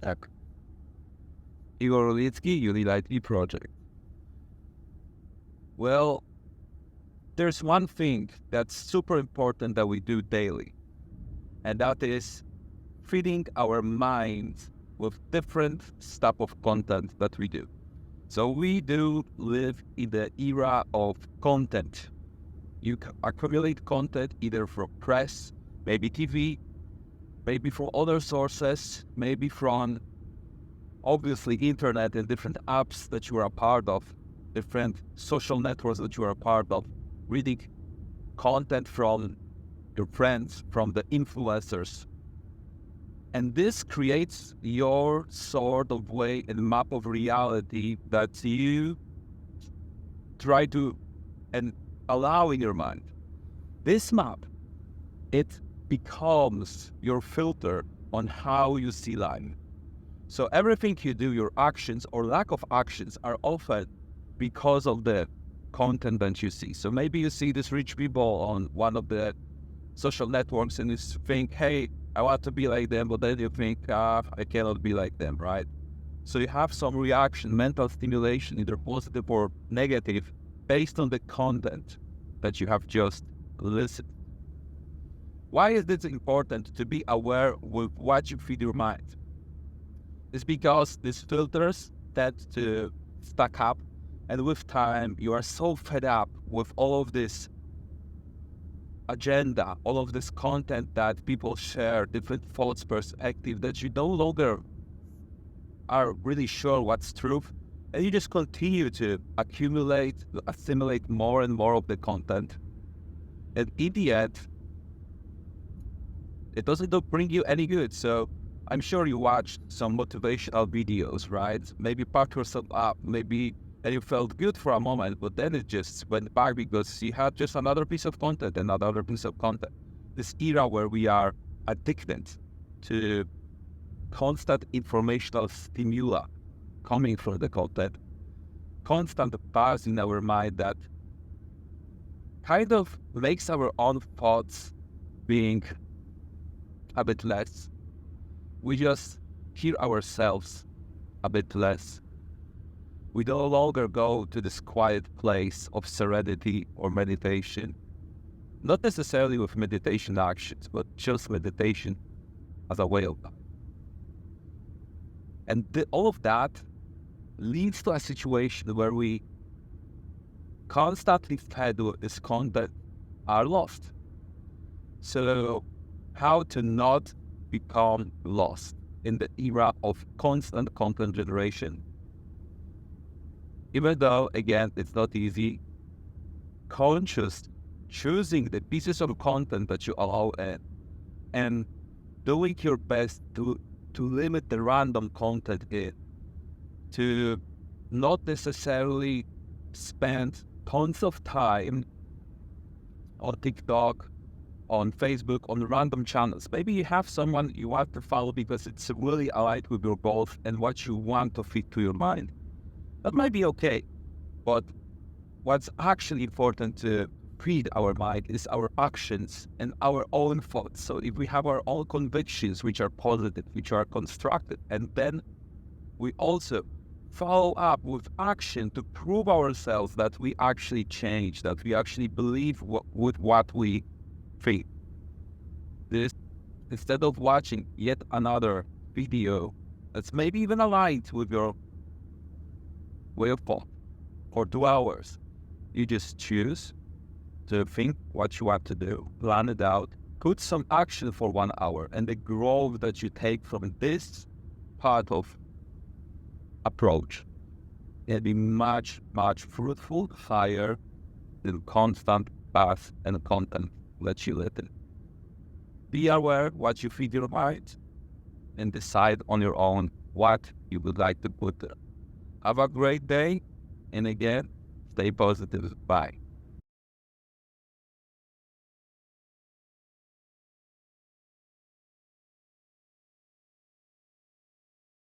Tak. Igor Ulicki, Unilight Project. Well, there's one thing that's super important that we do daily, and that is feeding our minds with different stuff of content that we do. So we do live in the era of content. You accumulate content either from press, maybe TV, maybe from other sources, maybe from obviously internet and different apps that you are a part of, different social networks that you are a part of, reading content from your friends, from the influencers. And this creates your sort of way and map of reality that you try to and allow in your mind. This map, it becomes your filter on how you see life. So everything you do, your actions or lack of actions, are often because of the content that you see. So maybe you see these rich people on one of the social networks and you think, hey, I want to be like them, but then you think, I cannot be like them, right? So you have some reaction, mental stimulation, either positive or negative, based on the content that you have just listened. Why is this important to be aware with what you feed your mind? It's because these filters tend to stack up, and with time, you are so fed up with all of this agenda, all of this content that people share, different thoughts, perspective, that you no longer are really sure what's truth, and you just continue to accumulate, assimilate more and more of the content. And in the end, it doesn't bring you any good. So I'm sure you watched some motivational videos, right? Maybe packed yourself up, maybe, and you felt good for a moment, but then it just went back because you had just another piece of content, another piece of content. This era where we are addicted to constant informational stimuli coming from the content, constant buzz in our mind that kind of makes our own thoughts being a bit less. We just hear ourselves a bit less. We no longer go to this quiet place of serenity or meditation. Not necessarily with meditation actions, but just meditation as a way of life. And all of that leads to a situation where we constantly fed with this content are lost. So how to not become lost in the era of constant content generation? Even though, again, it's not easy, conscious choosing the pieces of content that you allow in and doing your best to limit the random content in, to not necessarily spend tons of time on TikTok, on Facebook, on random channels. Maybe you have someone you want to follow because it's really aligned with your goals and what you want to fit to your mind. That might be okay, but what's actually important to feed our mind is our actions and our own thoughts. So if we have our own convictions, which are positive, which are constructive, and then we also follow up with action to prove ourselves that we actually change, that we actually believe with what we think. This, instead of watching yet another video that's maybe even aligned with your way of thought for 2 hours, you just choose to think what you want to do, plan it out, put some action for 1 hour, and the growth that you take from this part of approach will be much, much fruitful, higher than constant path and content that you live in. Be aware what you feed your mind and decide on your own what you would like to put there. Have a great day, and again, stay positive. Bye.